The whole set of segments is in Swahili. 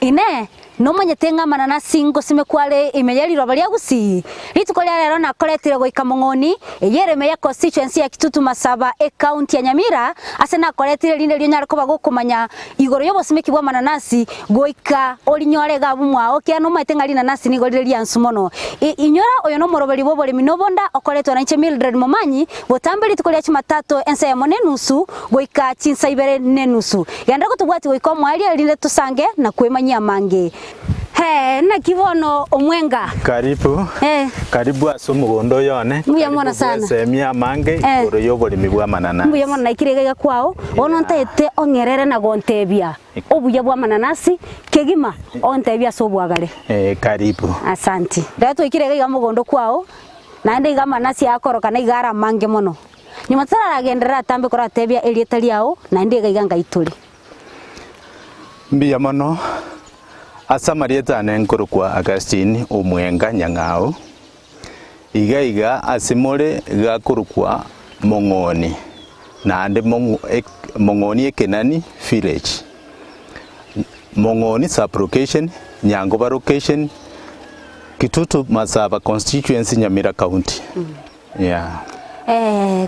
ine no manyetenga mananasi ngosime kwale imeyali robalia gusi litukolia lero na koletire goika Mong'oni eyereme ya constituency ya Kitutu Masaba county ya Nyamira ase na koletire linde lyo nyariko bagokomanya igoro yo bosime kibwa mananasi goika olinyore gabu mwao kia no maitenga linanasi ni gorire lyansu mono inyora oyo no morobeli bobole minobonda okoletwa na Mildred Momanyi botambeli tukolia chimatato ensa ya monenusu goika chinsa ibere nenusu yanda kutubwati goika mwali linde tusange na kwemanyia mange. Na kivono omwenga. Karibu. Karibu aso mugondo yone. Muyamona sana. Semia mange igoro y'oboremi bwa mananasi. Muyamona ikirega kwao. Ono ntete ongerere na gontebia. Obuya bwa mananasi kegima ontebia so bwagale. Karibu. Asante. Dato ikirega mugondo kwao. Nande iga mananasi akoroka na igara mange mono. Nyimatara agendera tambe kora tebia elietali yao nande iga ngaituli. Mbiya mono. Asa marieta nenkuru kwa Agustine omwenga nyang'ao iga asimore gakuru kwa Mong'oni na ande Mong'oni ekenani village Mong'oni sub-location Nyangoba location Kitutu Masaba constituency Nyamira county.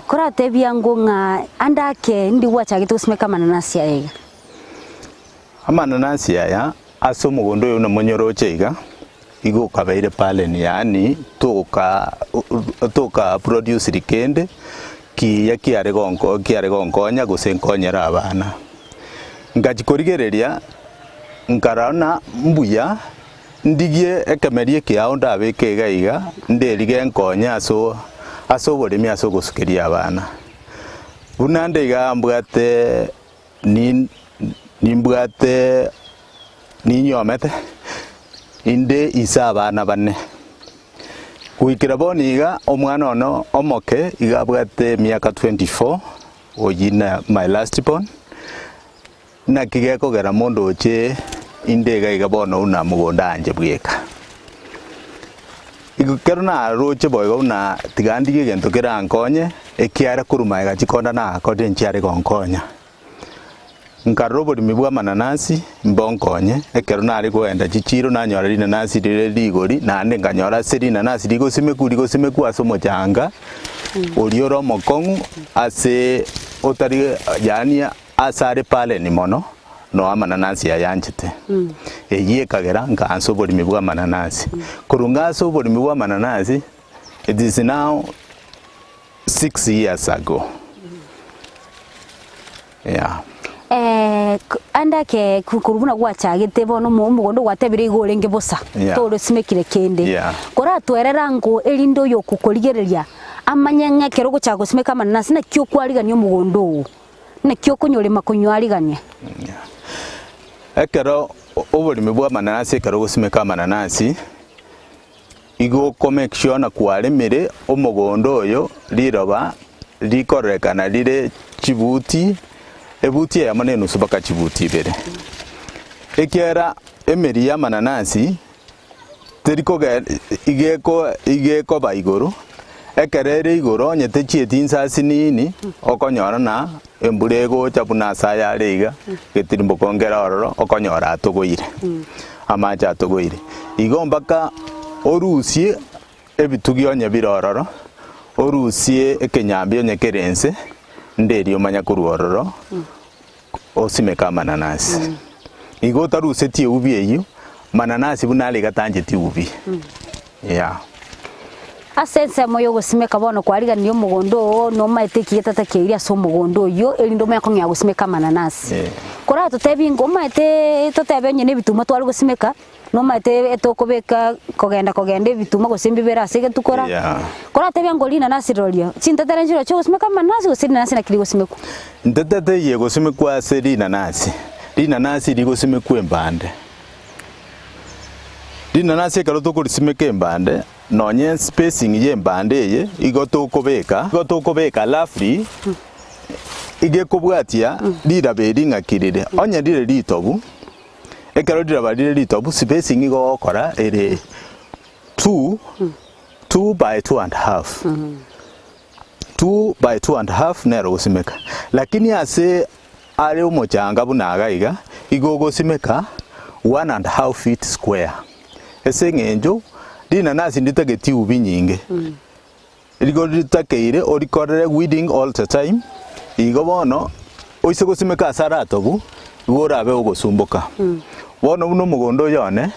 Kora tebia ngonga andake ndi wacha gitu simeka mananasi ya ega amananasi ya aso mugondo yo namonyoroche igo kabaire pale ni yani toka produce rikende ki yakiare gonko nya gusenkonyera abana ngachikorigereria nkarana mbuya ndigie ekemerie kiao ndabeke gaiga nderige nkonya aso boremi aso gusukeria abana bunande iga mbwate nimbwate ninyomete inde isa abana bane kuikira boniga omwana ono omoke iga bwate miaka 24 oyina my last born na kigeko gera mondo che indega iga bono una mugonda anje bweka igukero na roche boygo na tigandige gento kera ankonye ekiara kuruma iga chikonda na akode nchiare gonkonya nkarobo limibwa mananasi mbonkonye ekero nari kwenda chichiro nanyora linanasi lile ligori nande nganyora seri nanasi ligo simeku aso mojanga olioro mokongu ase otari yani asare pale ni mono no amananasi yayanchete eyiye kagera nkanso limibwa mananasi kurunga so limibwa mananasi it is now 6 years ago. Andake kukurubuna gwachagete bono mugondo gwatebire igorenge bosa toro simekire kende kora twerera ngo elindo yo kukorigereria amanyanga kero guchago simeka mananasi na kyo kwarigania mugondo na kyo kunyore makunywariganיה ekero oborimi bwa mananasi kero gusimeka mananasi igo make sure na kwaremire omugondo oyo liroba likorekana lire chibuti ebuti ya maneno subaka chibuti bere ekiera emeri ya mananasi teriko igeko baigoro ekerere igoro nyete chietinsasi nini okonyora na emburego chapuna saya rega getirimbo kongera ororo okonyora atogoire amacha atogoire igombaka orusie ebitugi onye birororo orusie ekenyambio nyekerense nderi omanya kuruororo osimeka mananasi igo tarusetie ubi eyo mananasi bunale gatanjeti ubi asense moyo gusimeka bono kwariga niyo mugondo no maiteki yatatakeiria so mugondo yo elindo meko nya gusimeka mananasi kora tutebi ngoma ite tutebe nyene bituma twari gusimeka no maite etokobeka kogenda bituma gusimbibera asige tukora kora tebi ngolina nasirolia cintatera njiro cyo gusimeka mananasi gusirina nasi na kiri gusimeku ntatete ye gusimeku asirina nasi lina nasi ligosimekwe mbande lina nasi karo tukulisimeke mbande nonye spacing ye mbande ye igotokobeka lafri igekobwatia liraberi ngakirire onya dire litobu ekero lirabari litobu spacing igokora ere 2 by 2.5 2 by 2.5 nero gusimeka lakini ase ari umuchanga bunaga iga igogo simeka 1.5 feet square. Ese ng'enjo linanasi nditageti ubi nyinge. Iligo litakeire orikorere weeding all the time. Igo bono oise gosimeka saratobu igora abe ogosumbuka. Bono buno mugondo yone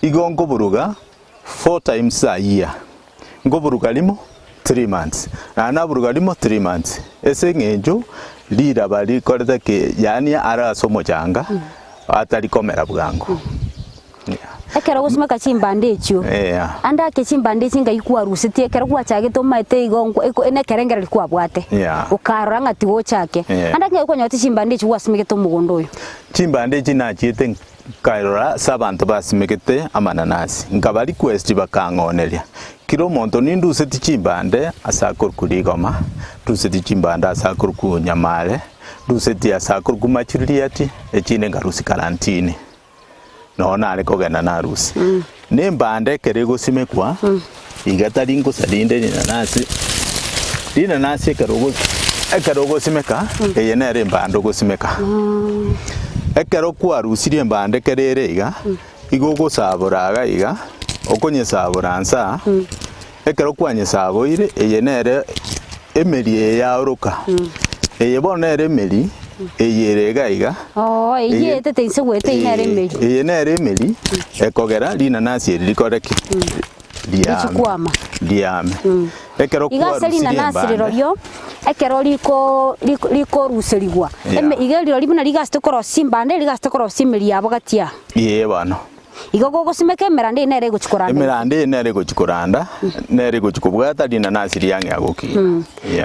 igo nkoburuga 4 times a year. Ngoburuga limo 3 months. Na buruga limo 3 months. Ese ng'enjo lira bali koreta ke yani ara somo changa atari komera bwangu. Ekero gosimeka chimbande echo. Anda ke chimbande chinga ikwa rusiti ekero kwa chage to maite igongo ene kerengera kwa bwate. Ukarora ngati go chake. Anda ke kwa nyoti chimbande echo wasimeke to mugondo uyu. Chimbande china chiete kairora sabantu basimekete amananasi. Ngabali quest bakangonelia. Kiro monto nindu seti chimbande asakurkuri goma. Du seti chimbande asakurku nyamale. Du seti asakurku machiriati echine ngarusi karantini. No na ale kogena na rusi. Nembande kerego simekwa. Igatari ngo salinde ninanasi. Ninanasi ekarogo simeka eyenere mbando go simeka. Ekero kwa rusi mbande kerere iga. Igogo saboraga iga. Okonye saboransa. Ekero kwa nyesabo ire eyenere emeri ya uruka. Eyebonere emeri eyerega iga. Eye tete insegwete inere emeri. Eyenere emeri ekogera linanasi erikoreki. Diame. Ekero kwa rusi linanasi roryo. Ekero liko ruserigwa. Igeliro libuna ligaste korosi mbande ligaste korosi emeri yabo gatia. Ye bano. Igogo gosimeka emerande nere gochikoranda. Emerande nere gochikoranda, nere gochikobwata linanasi lyange agoki.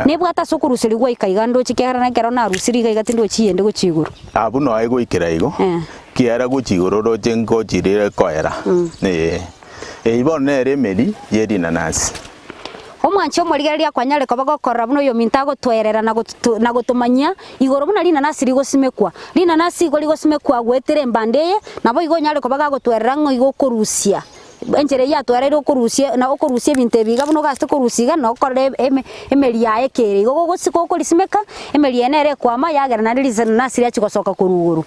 Nebwata sokurusirigwa ikaigando chikera na kero na rusiriga igatindo chiyende gochiguru. Abu no aigo ikira igo. Kiara gochiguru roje ngochirire koera. Ibon nere emeri ye linanasi. Omwancho morigeria kwanyare kobagokora buno yo mintago twerera na gotumanya igoro buna linanasi ligosimekwa linanasi igori gosimekwa gwetere mbandeye nabo igonyare kobaga gotwerera ngo igokurusia enjere ya twerera okurusia na okurusia binte biga buno gaste kurusiga no korre emeri ya ekere igo gosiko okolisimeka emeri enere kwama yagera na linanasi ya chigosoka kuruguru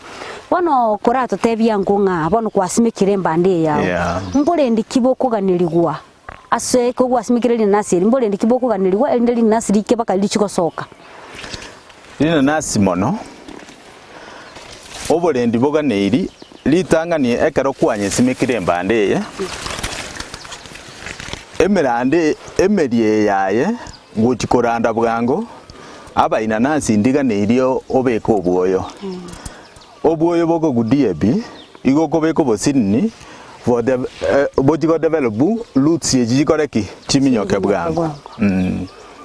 bono korato tebia ngunga bono kwasimekire mbandeye yawo mbore ndikibo kuganirigwa ase ko gwasimikire linanasi mbole ndikiboko ganirwa ende linanasi like baka lichikosoka linanasi mono obole ndiboga neiri litanga ni ekero kwanye simikire mbande ye emerande emerie yaye guchikoranda bwango aba inanasi ndiga neirio obeko obwoyo obwoyo boko gudiebi igoko beko bosinni for the bojigo develop roots yejikoreki chiminyoke bwango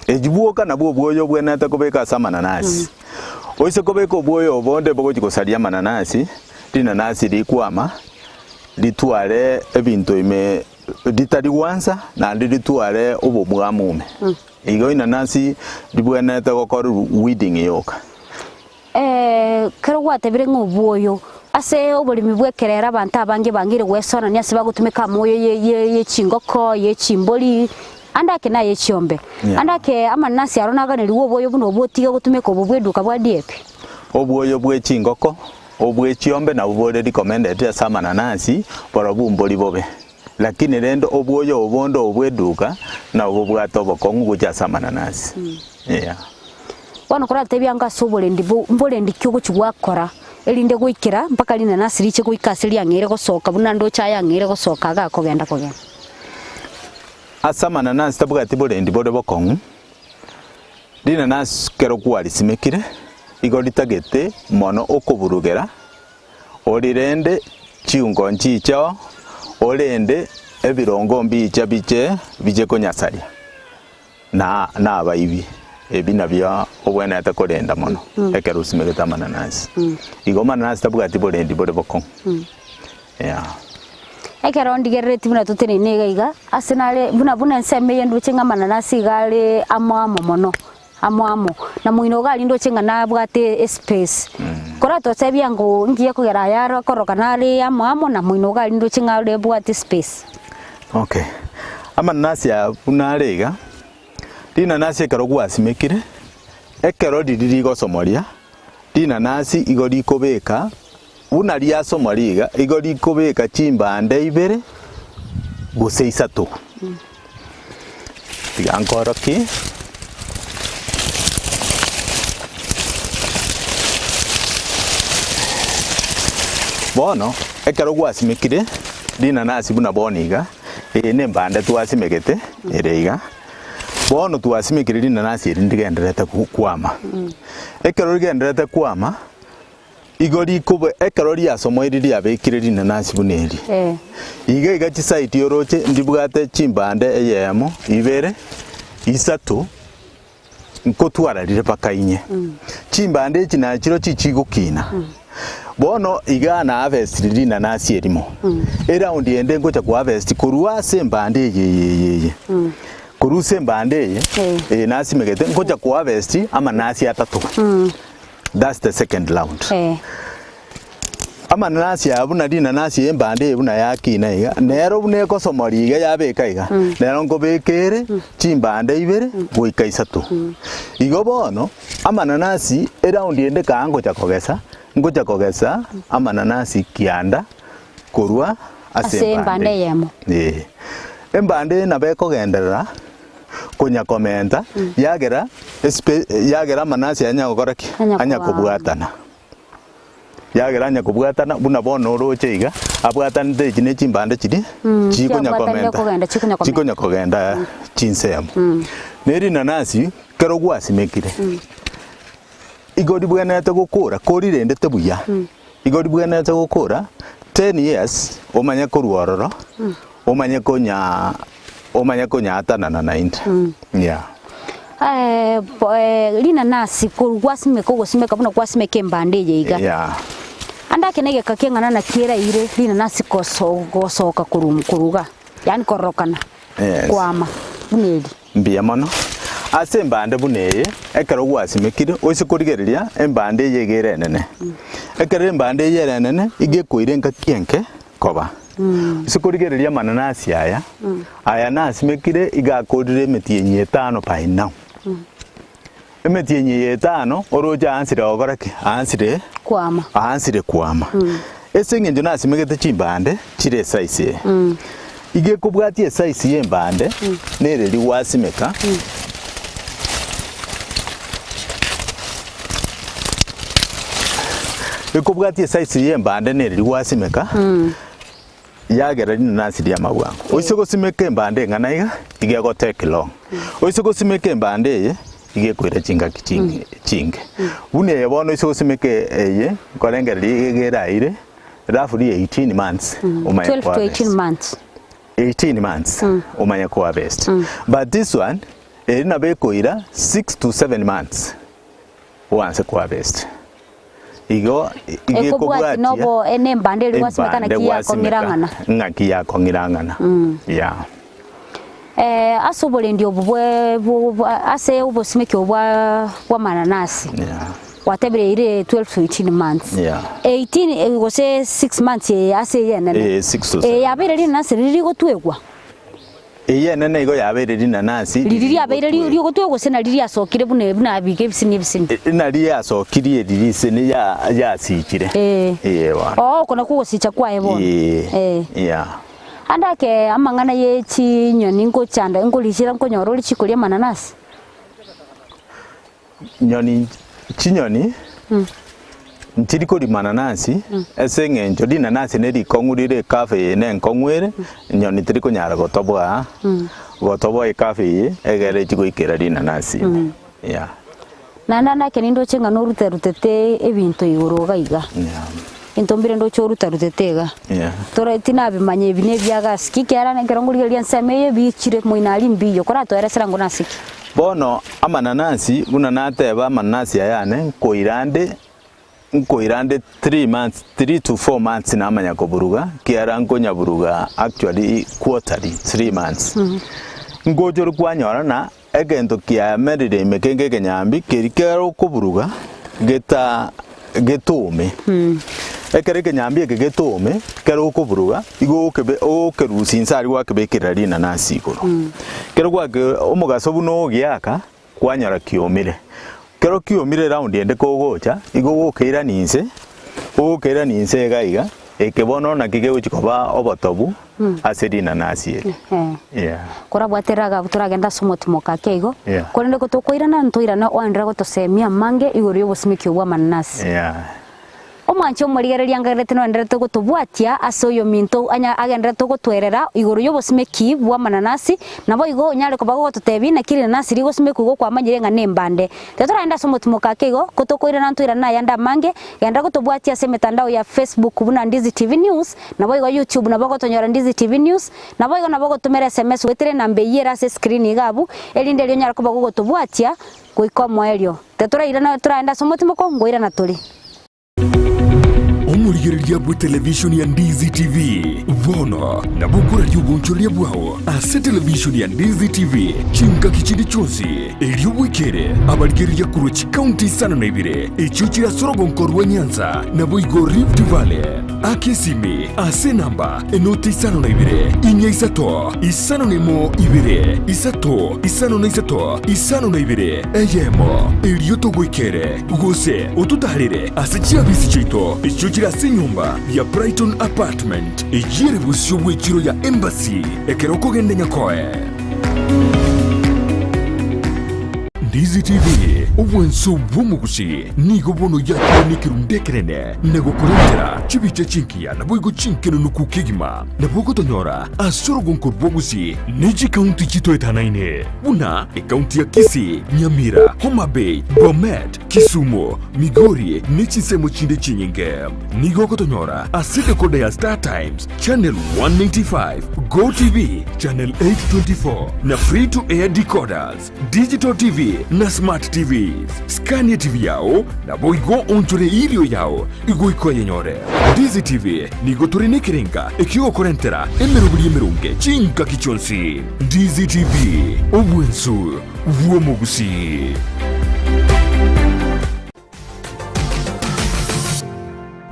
ejibuoka na bwoyo bwenata kobeka samananasi oise kobeka obwoyo obonde bogochiko salia mananasi linanasi likwama litware ebintu ime ditari wansa na litware obobwamume igo inanasi libwenata gokora weeding yoka kero gwatebire ng'obwoyo ase oborimi bwekerera abantu abange bangire gwesona nyase bagutumika moyo ye chingoko ye chimboli andake na ye chiombe andake amanasi aronaga neriwo obwoyo buno botiga gutumika obubweduka bwa DP obwoyo bwe chingoko obwe chiombe na obore recommended as amananasi para bumboli bobe lakini rendo obwoyo obondo obweduka na obubwato bokongu guja samananasi bono kora tebyanga sobole ndibo mbole ndikyo chigwakora elinde gwikira mpaka linanasi riche gwikasiria ngere gosoka buna ndo chaya ngere gosoka ga kogenda asamananasi tabuga tibole ndibode bokongu linanasi kero kwali simekire igolitagete mono okuburugera olirende chiungo nchicho olende ebirongo mbicha biche konyasaria na abaibi ebina bya obwena atakolenda mono ekero simegeta amananasi igo mananasi tabuga tibole ndibode bokongu ekero ndigerere buna tutene negaiga asenale buna nseme yendu chenga mananasi gale amo mono amo na muino gali ndo chenga na bwate space kora to sebia ngo ngiye kugera yaro koroka nale amo na muino gali ndo chenga le bwate space amananasi ya bunalega linanasi ekero gwasimekire ekero diriri gosomoria linanasi igori kobeka buna riasomwa riga igo rikobeka chimbande ibere gose isatu tiga nkoroki bono ekero gwasimikire rinanasi buna boniga ne mbande twasimegete ereiga bono twasimikire rinanasi eri ndigenderete kwama ekero rigenderete kwama igo rikobe ekero riasomwa iri riabekire rinanasi buneri iga iga chisaiti oroche ndibwate chimbande eyemo ibere isatu nkotwara rire pakainye chimbande echi nachiro chichigukina bono iga na harvest rinanasi erimo eraundi ende ngocha ku harvest kurua sembande ye kurua sembande ye nasi megete ngocha ku harvest ama nasi atatu that's the second round ama nasi abuna rinanasi embande ebuna yakina iga nero bune kosomori iga yabeka iga nero ngobekere chimbande ibere goika isatu igo bono ama nanasi eraundi ende ka ngocha kogesa amananasi kianda kurwa asembande yemo embande nabe kogenderera kunya komenta yagera manasi anya gokoraki anya kubwatana yagera anya kubwatana buna bono oroche iga abwatanite chine chimbande chiri chikunya komenta chikunya kogenda chinsemo neri nanasi kero gwasimekire igodi bwenete gukura kuri rendete buya igodi bwenete gukura 10 years omanya kuruororo omanya konya atana na 90 yeah rinanasi kurwasimeka gosimeka buna kwasimeka embande yiga yeah anda kenege kakengana na kira ire rinanasi gosoka kuruga yani korokana kwama buneri mbia mono ase mbande buneye ekero gwasimekire oisikorigereria embande yegere nene ekero embande yegere nene igekuire nkakienke koba oisikorigereria mananasi aya nasimekire igakorire emetienyi 5 by now emetienyi 5 oroja ansire ogoraki ansire kwama ese ngenjo nasimegete chimbande chire size igekubwatie size yembande nereri wasimeka ekobwatie size yembande nereri wasimeka yagera rinanasi ria mabwango oisego simeke mbande ngana iga igego take long oisego simeke mbande ye igekwira chinga chinge bune yebono oisego simeke eye korengeri igera ire roughly 18 months 12 to 18 months 18 months umanya ko harvest but this one erina bekoira 6 to 7 months once ko harvest igo igekobwati nobo ene mbande ri wasimekana kiya kongirangana ngaki ya kongirangana yeah asobole ndio bubwe ase ubosimeke wa mananasi yeah watebere ire 12 to 18 months yeah 18 gose 6 months ase yenene 6 to yabere rinanasi riri gotwegwa nene igo yabere rinanasi riri yabere riri gotwegwa sena riri asokire buna abike bisini na riri asokire riri sene ya sikire wa kona kugosicha kwa ebo yeah andake amangana ye chinyoni ngo chanda ngo lishira ngo nyorori chikolia mananasi chinyoni ntiriko di mananasi ese ngenjo di nanasi ne di kongurire cafe ne nkongwere nyoni tiriko nyara gotobwa cafe egere chikoikera di nanasi yeah nana kenindo chenga no rutete ebintu igoro gaiga intombire ndo choruta rutetega tora tinabimanye bine byagasiki kera ngeronguligeria nsemeye bikire muinali mbiyo kora to eresera ngo nasiki bono amananasi unanateba amananasi ayane nkoirande 3 to 4 months na amanya koburuga kiara nkonya buruga actually quarterly 3 months ngojoro kwanyora na egento kia merire mekenge kenyambi kerikero koburuga getume ekere kenyambi getume kero koburuga igo kebe o kerusinsari wa kebekira rina nasigoro kero kwa omugaso buno giaka kwanyara kiomire kero kiomire round ende kogocha igo gokira ninse ukira ni nsega iga ekebono na kige uchikoba obotobu asedi na nasi yeah kora bwateraga turagenda somotimoka kego yeah. Korende ko tokoirana ntoirana wandira go tosemia mange iguru yobosimiki obwa mananasi yeah omwancho murigereria ngarete no ndere go tobwatia asoyo minto anya agendere to go twerera iguru yobosimiki bwa mananasi nabo igo nyare ko bago totebi na kiri nasi rigo simiku go kwa manyire nga nembande tetorenda somotimoka kego ko tokoirana ntoirana yanda mange yanda go tobwatia se mitandao ya Facebook buna Ndizi TV News nabo igo YouTube nabo go tonyora Ndizi TV News nabo igo nabo go tumera SMS wetere nambe yera se screen igabu elinde lyo nyara ko bago tobwatia kuikomo elyo tetorenda turaenda somotimoko ngoira na tuli Omurigereria bwa television ya Ndizi TV Vono na bukura ry'ubunchoria bwaho ase television ya Ndizi TV chinka kichindi chonsi elio wikere abarigereria kuruchi county sana na ibire echuchira sorogonkorwa Nyanza na boigo Rift Valley akesimi ase namba enoti sana na ibire inya isato isano nemo ibire isato isano na isato isano na ibire eyemo elio to wikere gose otutarire ase chiabisi chito echuchira nyumba ya Brighton Apartment ejire busyo wechiro ya Embassy ekeroko gende nyakoe Ndizi TV obwenso bw'omugusi nigo bono yakirundekerene nego kurentera chibiche chinkia na boigo chinkeno nukukigima na bogo tonyora asoro gonkor bogusi neji county chito etanaine una county ya Kisii, Nyamira, Homa Bay, Bomet, Kisumu, Migori nechi semo chinde chinyinge nigo kotonyora asite kode ya Star Times channel 195 Go TV channel 824 na free to air decoders digital TV na smart TVs Scania TV yao na boigo onchore ilio yao igo iko yenyore Ndizi TV nigo turine kirenga ekigo korentera emerubuli emerunge chinka kichonsi Ndizi TV obwensu vuomogusi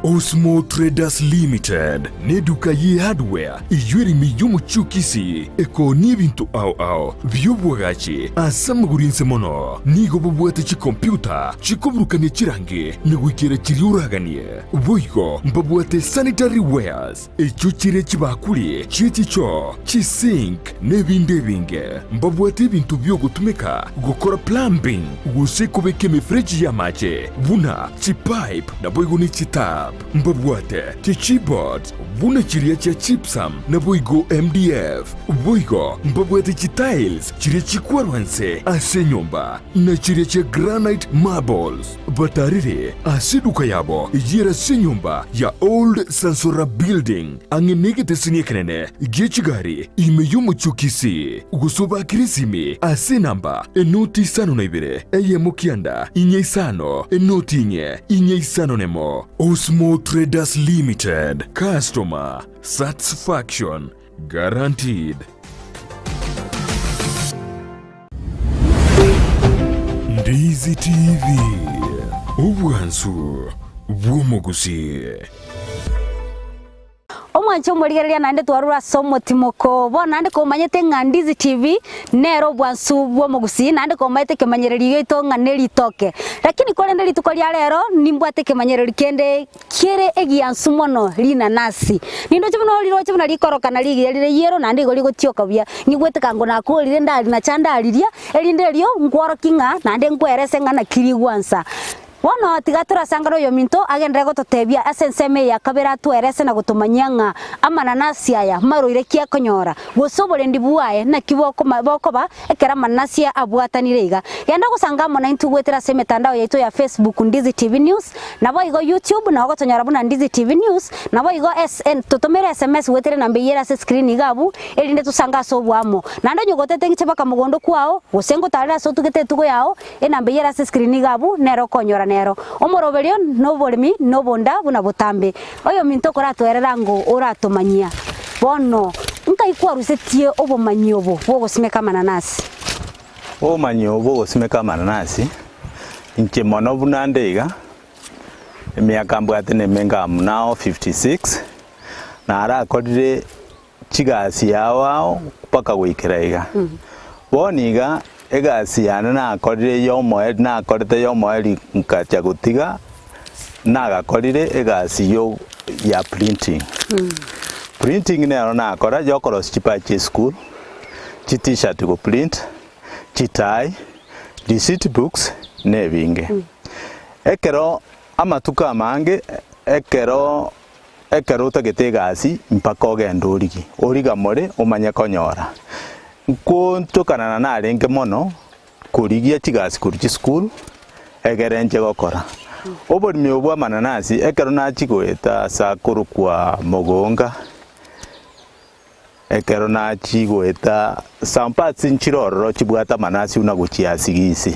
Osmo Traders Limited neduka ye hardware iyuri miyumu chukisi eko nibintu au vyobwagachi asamugurinse mono nigo bobwate chi computer chikoburukanye chirange nigwikire chiriuraganie boigo mbobwate sanitary wares echuchire chibakuli chichicho chisink nebinde binge mbobwate bintu byo gutumika gukora plumbing gusekobeke mifreji ya mache buna chipipe na boigo ni chitap mbabwate chichibot buna chiria cha chipsam na boigo MDF boigo mbabwate chitiles chiria chikwarwanse ase nyumba na chiria cha granite marbles batarire ase duka yabo yera se nyumba ya old Sansora building angenegete siniekenene gechigari imeyumu chukisi gusoba kirisimi ase namba enoti sano na ibire eyemokianda inye isano enoti inye isano nemo Osmo Traders Limited. Customer satisfaction guaranteed. Ndizi TV. Obwansu bw'omugusi. Omwancho murigereria nande twarura somotimoko bona nande ko manyete Ndizi TV nero bwansu bw'omugusi nande ko mayete kemanyereri gito nganeri toke lakini kole ndeli tukolia lero nimbwate kemanyereri kende kiere egiansu mono lina nasi nindo chibuno liro chibuna likoroka na ligi lire yero nande igoli gotioka bya ngigwete kango na ko lire ndali na chanda aliria elinde lyo ngworo kinga nande ngwerese ngana kirigwansa Wono tigatura sangaro yo minto agendere gototebia asenseme ya kabera twerese na gutumanyanga amananasi aya maroire kia konyora gosobore ndibuaye na kiboko mabokoba ekera mananasi abwatanire iga yanda gusanga mona intugwetera se mitandao yaito ya Facebook Ndizi TV News nabo igo YouTube na gotonyora buna Ndizi TV News nabo igo SN totomera SMS wetere nambe yera se screen igabu elinde tusanga so bwamo nanda nyogotete ngichebaka mugondo kwao gosengo tarira so tugete tugo yao enambe yera se screen igabu nero konyora nero omoroberio Oboremi nobonda buna butambe oyo minto kora twerera ngo uratomanyia bono nkaikwa rusetie obomanyi obo bogosimeka mananasi omanyi obo gosimeka mananasi inche mono buna ndeiga emiaka mbwate nemenga mnao 56 na ara kodire chigasi yao paka gwikiraiga boniga egasi yana na akorire yomo na akorite yomo eri nkacha gutiga nagakorire egasi yo ya printing. Printing nero nakora jokoro chipa chi school chi t-shirt go print chi tie receipt books nebinge. Ekero amatuka amange ekero tagete egasi mpaka ogenda origi origa more omanye konyora nkontokana na arenge mono kurigia chigasi kuri school egerenje gokora oborimi obwa mananasi ekero nachigweta sakuru kwa mogonga ekero nachigweta sampatsi nchirororo chibwata manasi unaguchiasigisi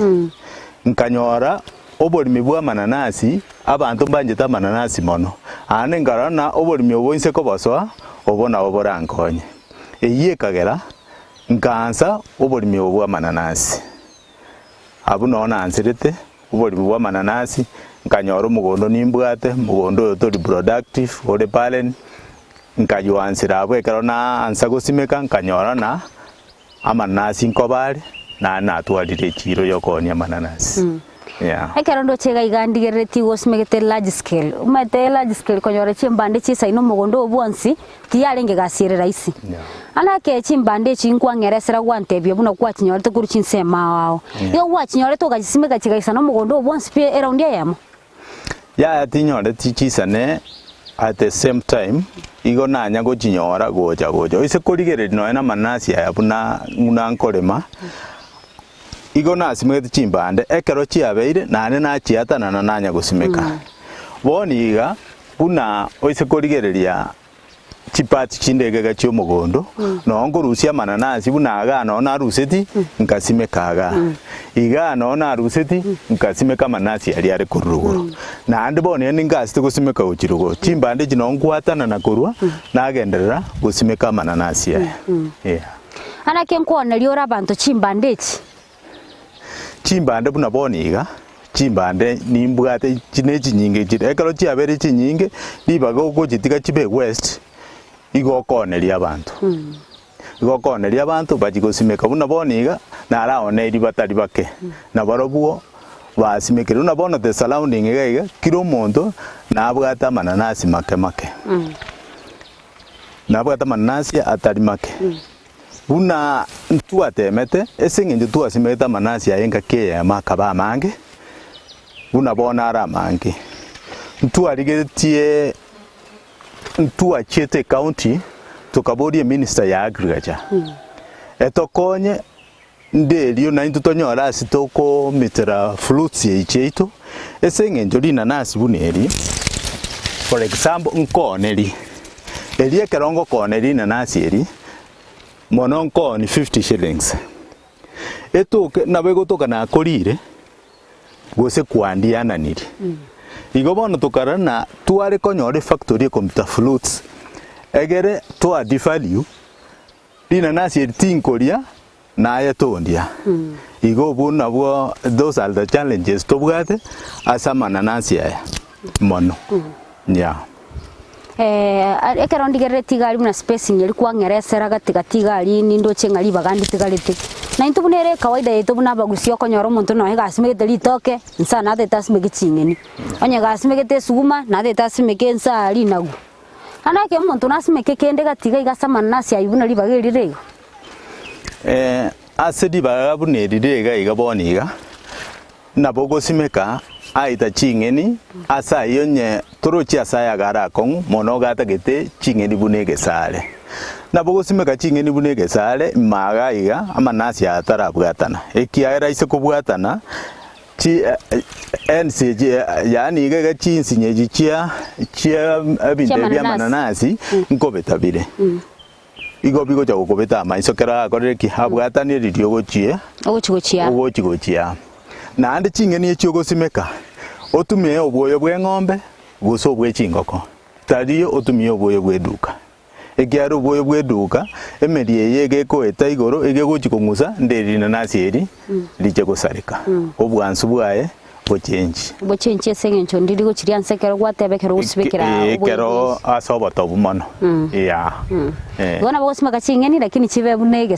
nkanyora oborimi bwa mananasi abantu banjeta mananasi mono ane ngarana oborimi obonse koboswa obona oborankonye eyiye kagera nkansa oborimi obwa mananasi abuno nansirete oborimi bwa mananasi nkanyora omugondo nimbwate mugondo oyo tori productive ore palen nkaywansira abwe ekero na ansa gosimeka nkanyora na amananasi nkobare na natwarire chiro yokonia mananasi. Yeah. Ekero ndo chega igandigereti gosimegete large scale. Umete large scale konyora chimbande chisa ino mugondo obwonsi tiyarenge gasire raisi. Yeah. Anake chimbande chinkwangeresera gwantebye buno kwa chinyorete kuri chinsema wao. Yo wa chinyorete ogasimega chigaisa no mugondo obwonsi pie around yamo. Ya tinyorete chisane at the same time igo nanya go chinyora goja ise korigereri no ena manasi ya buna nkorema igo nasimegete chimbande ekero chiabeire nane nachiatana na nanya gusimeka boniga buna oise korigereria chipati chindege gacho mugondo no ngorusia mananasi buna aga no na ruseti nkasimeka aga iga no na ruseti nkasimeka mananasi ali ari kuruguru na ande bone ningasite gusimeka uchirugo chimbande jino ngwatana na kurwa nagenderera gusimeka mananasi ya anake nkona liora bantu chimbande chi chimbande buna boniga chimbande nimbwate chinechi nyinge chire ekalo chiabere chinyinge libaga uko chitika chibe west igokoneria abantu igokoneria abantu bajigosimeka buna boniga na araone batari bake na barobuo basimekere una bono the surrounding egaiga kiro mondo na abwata mananasi make na abwata mananasi atari make buna ntuatemete esinge tuasimeta mananasi ayenga ke makaba mange buna bona ara mange ntuarigetie ntuachete county tukaborie minister ya agriculture etokonye ndelio na intutonyora asitoko mitera fruits yecheito esenge njori nanasi buneri for example nkoneri elie kerongo koneri nanasi eri mononko ni 50 shillings etoke nabego toka na korire gose kwandiana niri igobono tokarana tuare konyore factory komta fruits egere to add value dina nasi tinkoria na ayatondia igo nabwo those are the challenges tobwate asa mananasi ya mono ekero ndigere tigali na spacing yali kwangeresera gatiga tigali nindo chengari bagandi tigalite na into bunere kawaida yeto bunaba gusio konyoro muntu no hegasimegete litoke nsana atetasime chingeni onye gasimegete suguma na atetasime nsa ali nagu anake muntu nasimeke kende gatiga igasama nasi ayibuna libagerire asedi bagabunerire igaboniga nabogo simeka aita chingeni asa yonye torochi asaya gara kong mono gata gete chingeni bunege sale nabogo simeka chingeni bunege sale maga iga amanasi atara bwatana ekiaira ise kubwatana chi NCG yani iga chinsi nyeji chia abinde bya mananasi nkobetabire igo bigo cha gukobeta maiso kera akorere ki habwatani ridio gochie ogochia na ande chingeni echo gosimeka otumie obwoyo bwe ng'ombe guso bwe chingoko tariyo otumie obwoyo bwe duka egiaro obwoyo bwe duka emerie yege ko etaigoro ege gochikongusa nderina nasieri liche gosarika obwansu bwaye bochenji senge ncho ndiri gochiria nsekero gwatebekero gusibekera kero asoba tobumono gona bosima gachingeni lakini chibe bunege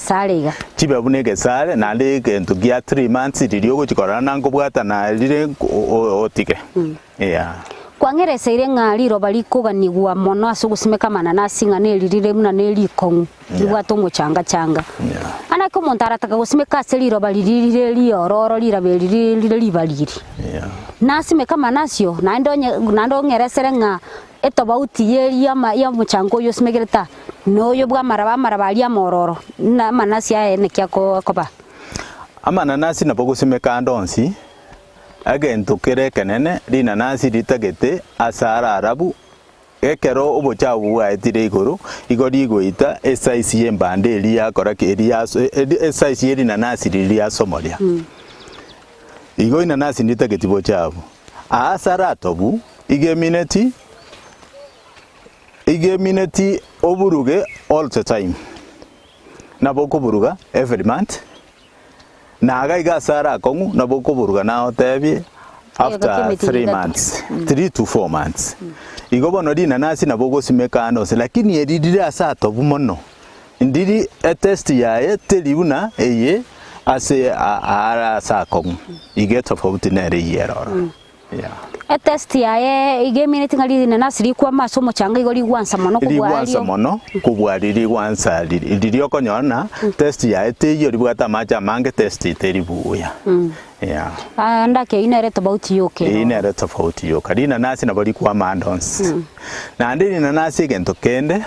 sale na ndege ntugia 3 months ririo gochikorana nango bwata na rire otike kwangereseire ng'ari robali kuganigwa mono asugusimeka mananasi ng'aneririre muna nerikongu nibwato muchanga changa anako muntu arataka gusimeka aseri robali ririre liororo liraberirire libaliri nasimeka manasio nando ngeresere ng'a etobauti yeri ya muchango yo simegereta noyo bwa maraba ali amororo na manasi ene kyako koba amananasi nabogusimeka ndonsi agento kere kenene linanasi litagete asara arabu ekero obochabu waetire igoro igori goita esize yembande eri yakora keria esize yeri nanasi lilia somoria igo inanasi litagete bochabu asara tobu igemineti oburuge all the time naboko buruga every month naga igasara kongu naboko buruga nao tebi after 3 months 3 to 4 months igobono di nanasi naboko simekano lakini edidira asa tobu mono ndiri test ya telibuna eye ase ara sa kongu igeto fobuti nere yeroro test yae igemineti ngali nanasi likwa masomo changa igoli gwansa mono kubwaliri gwansa liri okonyona test yae teyo libwata macha mange test teribuya ndake inere tofauti yoke inere tofauti yoka dina nasi nabali kwa mandons na ndini nanasi gento kende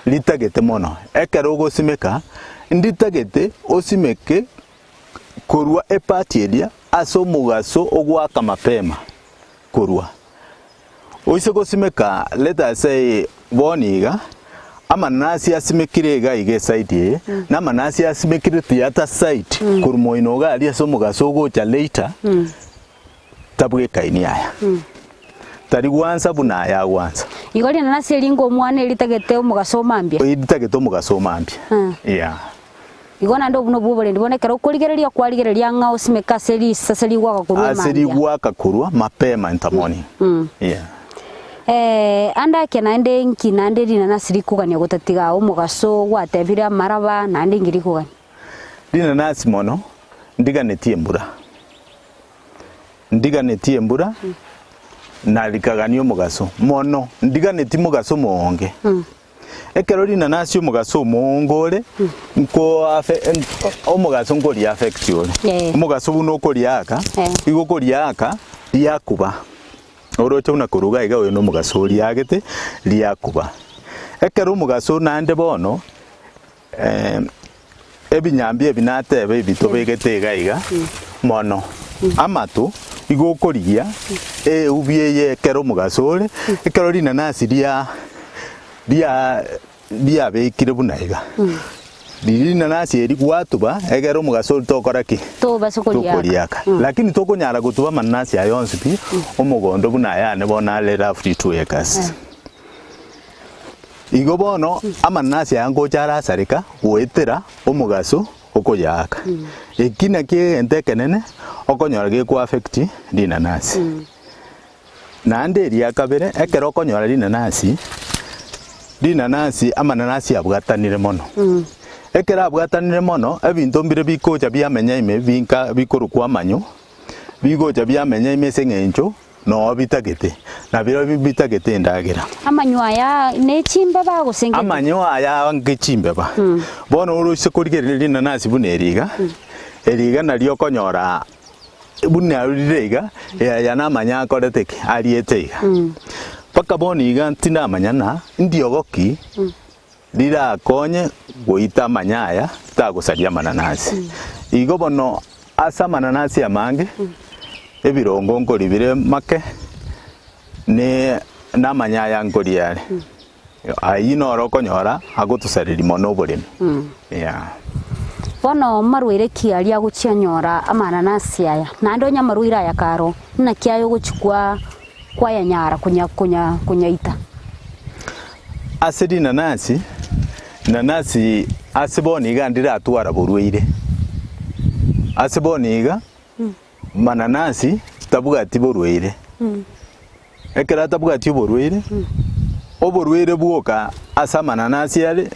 litagete mono ekero gosimeka nditagete osimeke korwa epatielia aso mugaso ogwaka mapema korwa oise gosimeka let us say boniga amanasi asimekirega ige side na manasi asimekire theater site kurmoino gali aso mugaso gocha later tabwe kaini aya tari gwansa buna ya gwansa igoli nanasi lingo mwana litagete omugaso mambia litagete omugaso mambia igona ndo buno bubole ndibonekera ukurigereria kwarigereria ngao simeka seli gwaka kurwa mambia aseli gwaka kurwa mapema in the morning anda kenande nki nande dina nasiri kugania gutatiga omugaso gwatebira maraba nande ngiri kugania dina nasi mono ndiganetie mbura na likagania omugaso mono ndiganetie mugaso monge ekero dina nasi omugaso mongore nko omugaso ngori affect yole omugaso buno koriaka igo koriaka yakuba orocho una kuruga iga we no mugaso liagete liakuba ekero omugaso nande bono ebinyambie binatebe bitobegete iga mono amatu igo korigia ubieye ekero omugaso ole ekero dina nasi dia bekire bunaiga Lina nasi eri gwatuba egero mugaso tokora ki to basokoliaka lakini tokonyara gutuba manasi ayonsi pi omugondo buna yane bona lera free to acres igo bono amanasi yango chara sarika wetera omugaso okoyaka ekina ke entekenene okonyora ge ku affect lina nasi nande eri akabere ekero okonyora lina nasi amananasi abwatanire mono ekera abwatanire mono ebintu mbire bikocha byamenya ime binka bikuru kwa manyo bigocha byamenya ime sengencho no bitagete na biro bitagete ndagera amanyo aya ne chimba bagusenge amanyo aya ngechimbe ba bono uruse kurigerera nanasi buneriga eriga nalyo konyora bunaririga ya namanya akoreteke arieteiga paka boniga ntina manyana ndiogoki lira konye goita manyaya tagusaria mananasi igo bono asa mananasi amange ebirongo ngoribire make ne namanyaya ngoriare ayino rokonyora agotusariri mono Oboremi bono marwire kiaria guchianyora amananasi aya nando nyamarwira ya karo na kiayo guchukwa kwa ya nyara kunyaita asedi nanasi asiboniga ndira atwara burwire asiboniga mananasi tabuga tiburwire ekera tabuga tiburwire oburwire bwoka asa mananasi yale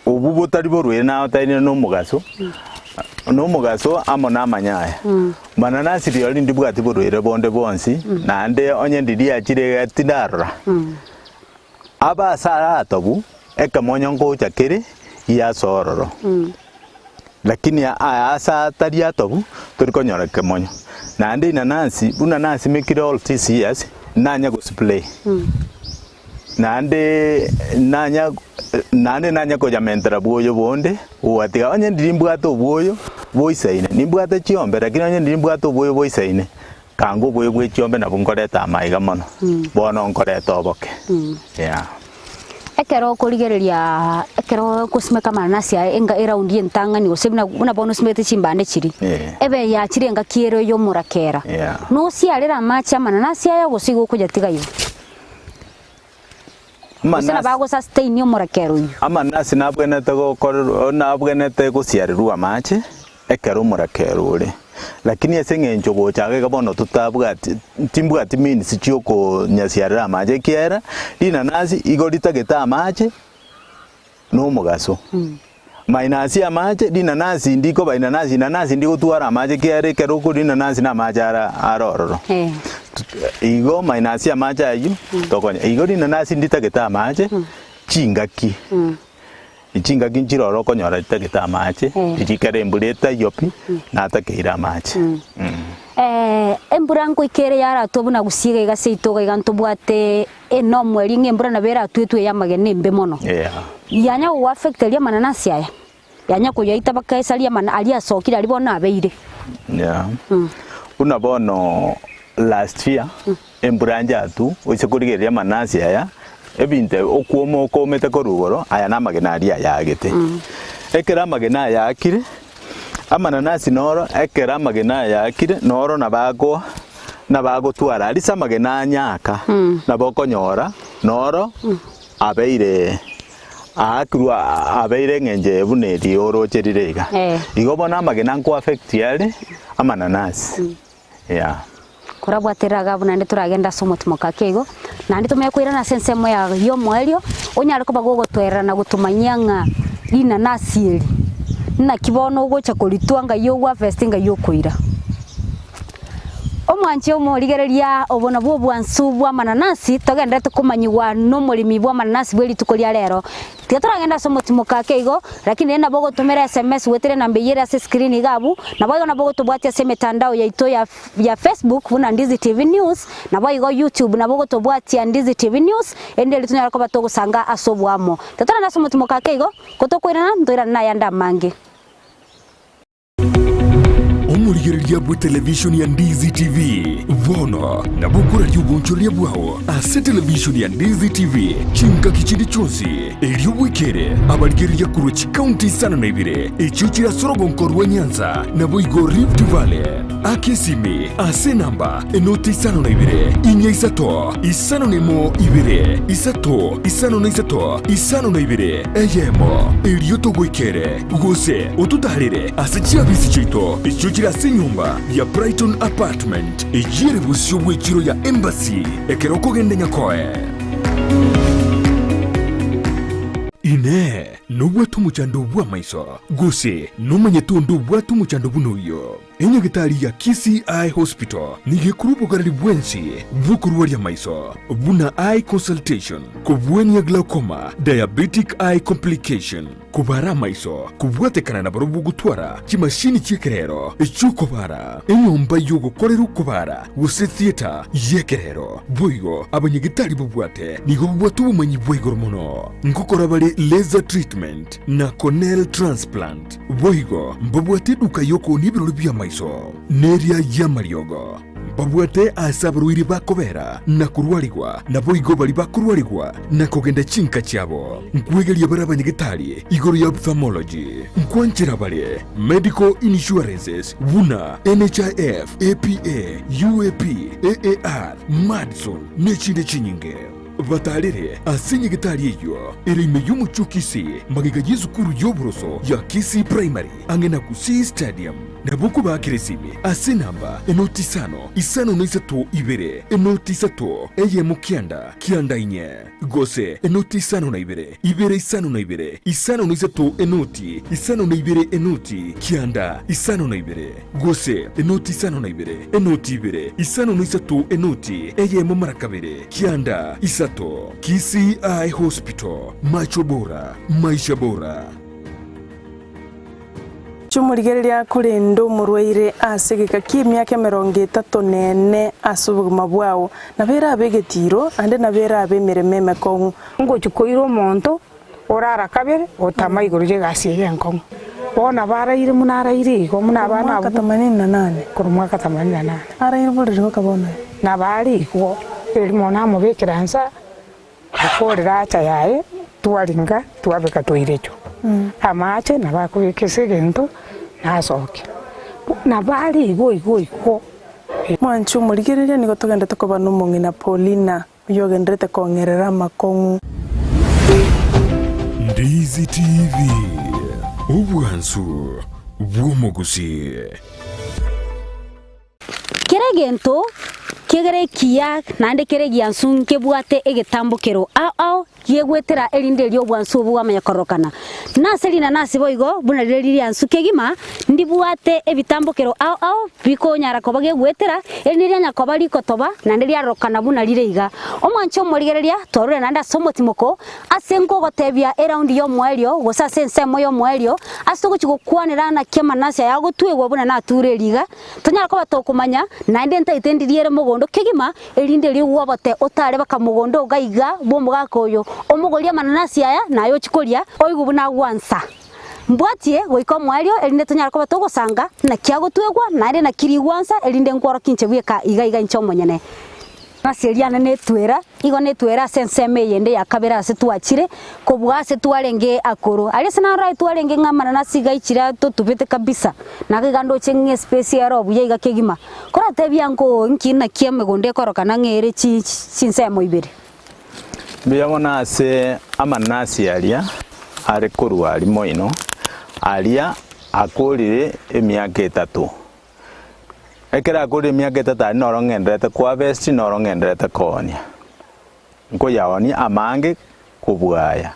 ubu butari burwire na otayine no mugaso no mugaso amo na manyaya mananasi rioli ndibwati burwire bonde bonsi nande onye ndidi achire gatindarra aba sara tobu ekamonyo ngocha kiri ya sororo lakini asa taria tobu turikonyora kemonyo nande inanasi unanasi mekire all TCS nanya go display nande nanya ko jamentra boyo bonde uatiga onye ndimbwato boyo boisaine nimbwate chiombe lakini onye ndimbwato boyo boisaine kango boyo bwe chiombe na bunkoreta maiga mono bono nkoreta oboke yeah ekero kurigereria ekero kusimeka mananasi enga eraundi entangani osebina una bono simete chimbande chiri ebe ya chirenga kiero yo murakera no siarera macha mananasi aya gosigo kujatiga yo Mana bago sustain yo murakero yo amanasi nabwenete go nabwenete guciarirwa mache ekero murakero uri lakini esengenjo gochage gabono tutabwati timbwati mini sichioko nyasiarira mache kiera inanasi igorita geta mache no mugaso mainasi ya mache dinanasi ndiko bainanasi nanasi ndiko tuara mache kiera kero ko dinanasi na majara arororo igo mainasi ya mache ayu tokonya igo dinanasi ndita geta mache chingaki ichinga kinchiroro konyora itageta mache ichikere embuleta yopi na atakira mache emburango ikere yara tobuna gusiga igase itoga igantobwate eno mweri ngembura na bera twetu ya magene mbe mono yanya wo affect ya mananasi aya yanya ko yaita bakaesalia mana alia sokira libona abeire una bono last year emburanja tu oisekurigeria mananasi aya ebinte okuomo komete korugoro aya namagenari ayagete ekera magena yakire amananasi noro ekera magena yakire noro nabago twara alisa magena nyaka nabokonyora noro abeire akrua abeire ngenje buneri orocherirega igobona magena nko affect yale amananasi kurabwatiraga bunande turagenda somo timokakego nandi tumekwira na sensemo ya yo mwelio onyare ko bagogo twera na gutumanyanga inanasi eri na kibono gocha kulitwanga yo gwa festinga yo kuira omwanche omorigereria obona bwo bwansu bwa mananasi togenda tukumanyiwa no mulimi bwa mananasi bweli tukolia lero turagenda somo timokakego lakini enda bogo tumera SMS wetere na mbeyera se screen gabu na bogo na bogo tubwatia se mitandao ya ito ya Facebook buna Ndizi TV News na bogo YouTube na bogo tubwatia Ndizi TV News endele tunyara ko batogo sanga asobwamo turagenda somo timokakego kotokwirana ndoira na yanda mange omurigereria bwa television ya Ndizi TV vono na bukura ry'ubunchoria bwaho ase television ya Ndizi TV chinka kichindi chonsi elio wikere abarigereria kuruchi county sana na ibire echuchira sorogonko rwa Nyanza na boigo Rift Valley akesimi ase namba enoti sana na ibire inya isato isano nemo ibire isato isano na isato isano na ibire eyemo elio togwikere gose otutarire ase chiabisi chito echuchira nyumba ya Brighton Apartment ejire busyo wechiro ya Embassy ekeroko gende nyakoe ine nubwatu muchando bwa maiso gose numanyetundu bwatu muchando bunoyo enye gitari ya KCI Hospital nige kurupo garali bwensi vukuruwa ya maiso buna eye consultation kubweni ya glaucoma diabetic eye complication kubara maiso kubwatekana na barubu gutwara kimashini chikerero echukobara enyomba yogo koreru kubara guse theater yekerero bwigo abanyegitari bubwate nigo bubwatu bumanyi bwigo mono ngukora bale laser treatment na corneal transplant bwigo mbabwate duka yoko nibiro bya maiso neria ya mariogo babwate asabruiri bakobera na kurwarigwa na boigo bali bakurwarigwa na kugenda chinka cyabo nkwegeria barabanyegitari igoro ya ophthalmology nkwanchira bale medical insurances buna NHIF APA UAP AAR Madison nechinde chinyinge batarire asinye gitari iyo irime y'umucukisi magiga y'izukuru y'oburoso ya Kisi Primary angena kusi stadium nabuku bakiresimi asinamba enoti isano n'isatu ibere enoti isatu eye mukianda kianda inye gose enoti isano na ibere isano na ibere isano n'isatu enoti isano na ibere enoti kianda isano na ibere gose enoti isano na ibere enoti ibere isano n'isatu enoti eye mu marakabere kianda isato. Kisi Eye Hospital, macho bora, maisha bora. Chumurigereria kurendo murwaire asegeka kimyaka 34 asubuguma bwao nabera abegetiro ande nabera abemereme mekongu ngo chukoiro monto orara kabere otama iguruje gasiye nkongu bona baraire munaraire ko munabana 88 kurumwa 88 araire buliro kabona nabari ko mona mubekiransa akorera acha yae twaringa twabeka toirecho amache nabakubikese gento nasoke nabari igo mwanchu murigereria nigo tugenda tukoba n'umungi na Paulina uyogendrete kongerera makongu. Ndizi TV ubwansu bw'umuguzi Keregento kegere kia nande keregia nsunke bwate egetambukero ao yegwetera elinde lyo bwansu bwamanya korokana naselina nasiboigo bunariri ansuke gima ndibwate ebitambukero ao biko nyara ko bagegwetera elinde nyakoba liko toba nande lya rokana bunarire iga omwancho morigereria torure nanda somotimoko asenko gotebia around yo mwelio gosa sense moyo mwelio astugo chigukwanira na kema nasi yago tuego buna nature liga tonyara ko batokumanya nande ntaitendirie mugondo kegima elinde lyo wabote otare bakamugondo gaiga bomo gakoyo omugoria mananasi aya nayo chikoria oigu buna wansa mbwatie goiko mwalio elinde tonyara ko batogosanga na kiago twegwa nare na kiri wansa elinde nkoro kinche bweka iga nchomo nyene naseliana netwera igo netwera senseme yende yakabera se tuachire ko bwase twarenge akoro ali sana right twarenge ngamana nasiga ichira to tubete kabisa nakigando chenge space ya robu yiga kegima kora tebyango nkina kieme gonde korokana ngere chinsemo ibere biyabona se amanasi alia are kurwali moino alia akorire emyaka 3 ekera kuri emyaka 3 norongendrete kwa vesti norongendrete konia nko yawani amange kubwaya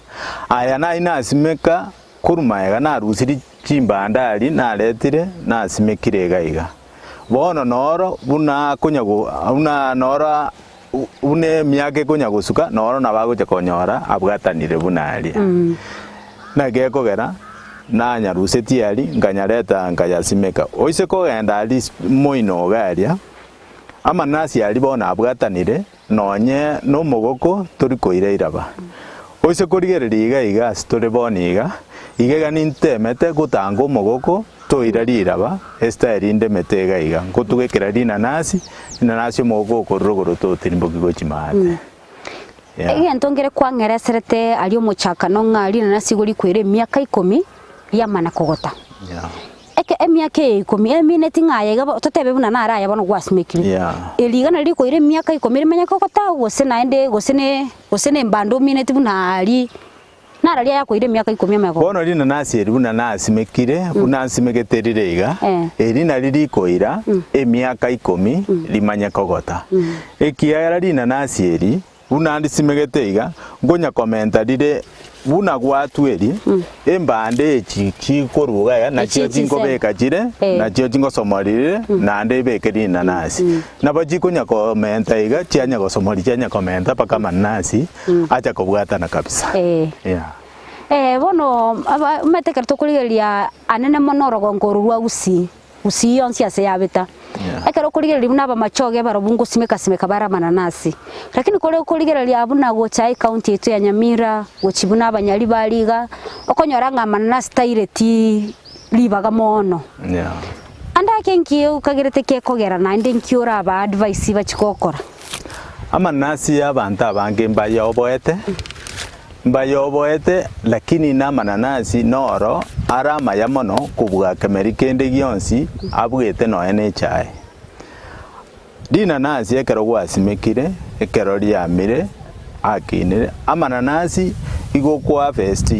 aya na inasimeka kurumaega na rusiri chimbandali na letire na simekire gaiga bono noro buna kunyago una nora une myake kunyagusuka noro nabagoje konyora abwatanire bunali na gekogera na nyaruseti ali nganyareta ngayasimeka oise ko genda ali moino garia amanasi ali bona abwatanire nonye no mogoko turi koire iraba oise korigereria iga story boniga igega nintemete gutango mogoko toirari iraba esta inde metega iga ngotugekera inanasi mogoko rogoro to tirimboki gochimate ntongere kwangereserete ali omuchakano ng'ali nanasi guri kwire myaka 10 yamana kogota eke emyaka 10 emineti ng'ayega totebe buna nara yabona gwasimekire eliga nali koire myaka 10 menya kogota gose naende gose mbando mineti buna ali nara lia yakoire myaka 10 mego bono lina nasi buna nasimekire buna simegeterire iga elina lili koira emyaka 10 limanya kogota ekiara lina nasi eri buna ndisimegete iga ngonya komenta lile buna gwatweri embande chikoruga ya na cyo beka jire na cyo jingo somorire na ande bekeri nanasi na bajikonya komenta iga cyanya gosomori cyanya komenta paka manasi acha kubwata na kabisa bono metekera tukurigeria anene monorogo ngorurwa usi yonsi ase yabeta ekero kurigeria buna bamachoge barobungu simeka bara mananasi lakini kole kurigeria buna gochai county yetu ya Nyamira gochibuna abanyali baliga okonyora nga mananasi taireti libaga mono anda kenki ukagerete kekogera na inde nkiora aba advice bachikokora amanasi abantu abange mbayoboete lakini na mananasi noro arama ya mono kubwa kemerikende gionsi abwete no ene chai dina nasi ekero gwasimekire ekero liamire akinire amananasi igo kwa harvest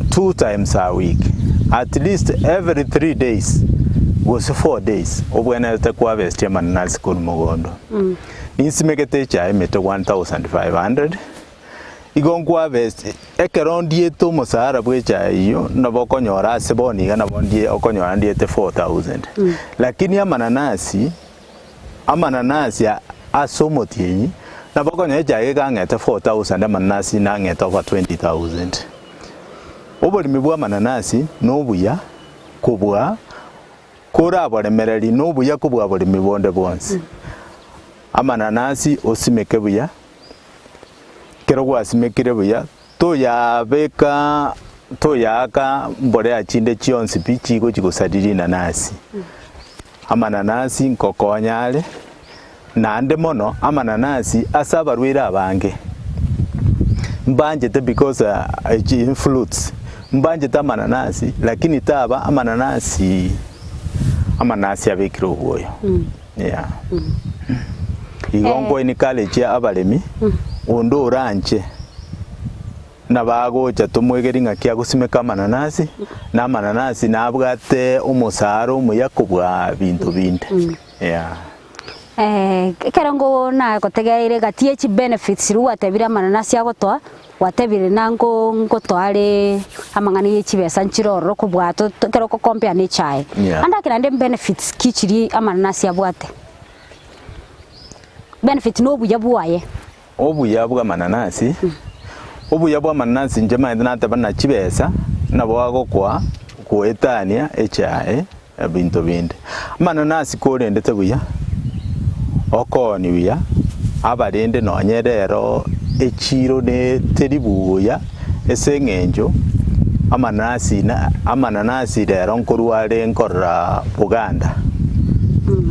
2 times a week, at least every 3 days was 4 days obwene te kwa harvest amananasi kun mugondo. Insimegete cha emete 1500 igo kwa harvest ekerondi eto musara bwecha iyo nabokonyora seboni gana bondi okonyora ndiete 4000. Lakini amananasi asomotienyi nabokonye jaye kangete 4000 amananasi nangete over 20000. Oboremi bwa amananasi nobuya kubwa kora boremereri nobuya kubwa boremi bonde bonse. Amananasi osimeke buya kero gwasimekire buya toyaka mbore achinde chionsi pichigo chigosariri nanasi. Amananasi nkokonyale nande mono amananasi asabarwira abange mbanjete because influence mbanjete amananasi lakini taba amananasi abekiro bwoyo. Yeah. Igongo ni college ya abalemi ondo oranje nabagocha tumwegeringa kya gusimeka amananasi na amananasi nabwate umusaro muyakubwa bintu binde. Yeah. Kerongo na gotegeire gatie chi benefits ru atebira amananasi agotwa watebire nango ngotware amangani y'echibesa nchiroro kubwato keroko compare ne chai. Anda kirande benefits kichiri amananasi abwate. Benefit no buya bwaye. Obuya bwa amananasi. Obuya bwa amananasi njema ndana bana chibesa nabo kwa kuetania echai ebintu binde. Amananasi kore ndete buya. Okoni buya abarende nonyerero echiro ne teribuya esengenjo amananasi rero nkorware nkora Buganda.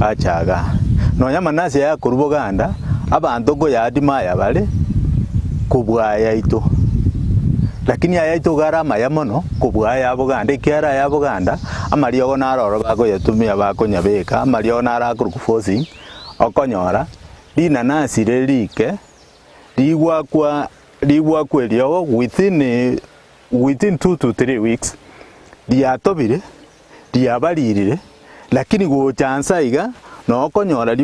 Achaga nonya amananasi ya kuru Buganda abantu go yadimaya bale kubwaya ito, lakini aya ito garama ya mono kubwaya Buganda ikiara ya Buganda amariogo naroro bago yatumia bakonyabeka amariogo narakuru kufosi okonyora linanasi lelike ligwa kwelio within 2 to 3 weeks liatobire liabalirire, lakini go chansa iga nokonyora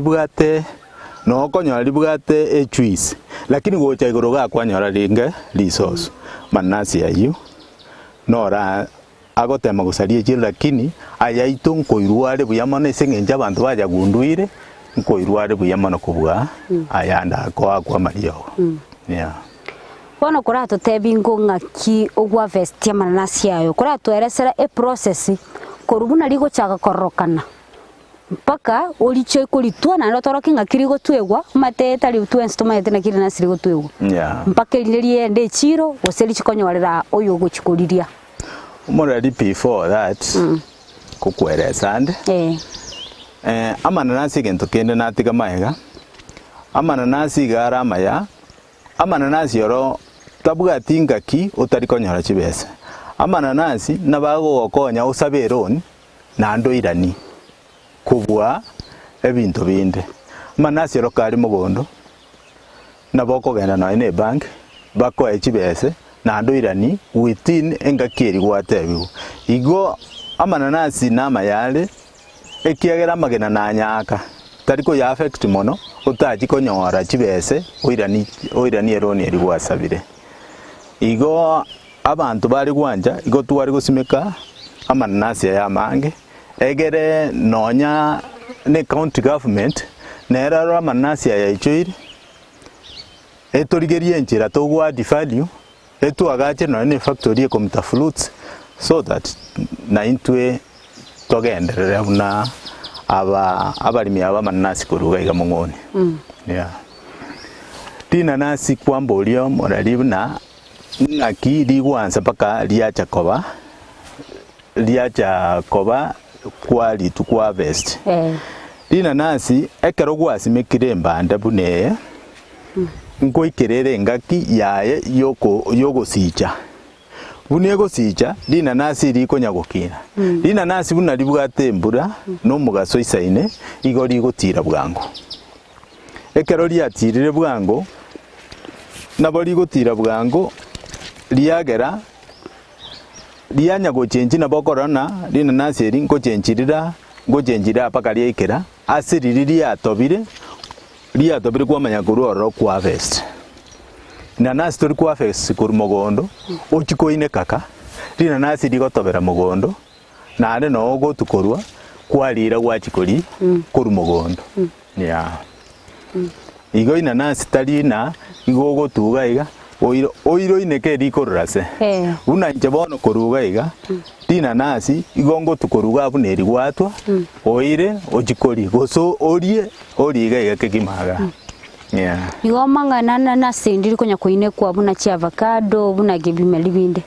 libwate echuisi, lakini go chaigoro gakonyora linge lisoso manasi ayu nora agotema gusarie chiro, lakini ayaito nkoirware buyamone esengenja abantu baja gunduire nkoirware buyamano kubwa ayanda kwa mariogo. Yeah. Bono kurato tebingo ngaki ogwa vest ya mananasi ayo kurato eresera process korubuna ligo chaka korokana mpaka olicho ikolitwa na rotoroki ngakirigo twegwa mate tali twensto mayete na kiri nasirigo twegwa. Yeah. Mpaka lilie ende chiro oseli chikonyorera oyo gochikoriria already before that kukweresande amananasi gento kende natiga maega amananasi gara maya amananasi yoro tabugati ngaki utarikonyora chibesa amananasi nabago okonya usaberoni nando irani kubwa ebintu binde amananasi yoro kali mugondo naboko genda na ine bank bako echibese nando irani within engakiri gwatebigo igo amananasi namayale ekiagera magena na nyaka tariko ya affect mono utaji konyora chibese oirani eroni eri gwasabire igo abantu bari gwanja igo twari gusimeka amananasi ya mange egere nonya ne county government nera amananasi ya ichoiri etorigerie enchira togwa value etu agache no ne factory ekomita fruits so that na intwe togenderera buna abalimi abamananasi kuruga iga mungoni. Yeah. Tinanasi kwambolio moralibna ngaki ligwanza paka liacha koba kwali tukwa vest. Tinanasi ekero gwasimekire mbanda bune nkoikerere ngaki yaye yoko sicha bunego sicha linanasi likonya gukina linanasi buna libwate mbura no mugaso isaine igori gutira bwango ekero liatirire bwango nabo gutira bwango liagera lianya gochenji nabo korona linanasi eri ngochenjirira paka liekera asiriri liatobire kwamanya kuroro kwa harvest nanasi tori kwa harvest kuri mogondo ochikoine kaka linanasi ligotobera mogondo nare no gotukorwa kwalira gwachikori kuri mogondo ya igo inanasi talina igo gotuga iga oiro ineke rikororase una nchebono koruga iga inanasi igo ngotukoruga abuneri gwatwa oire ochikori goso orie iga iga kekimaga igo mangana nanasi ndiri konya koine kwa buna chi avocado buna gebimeli binde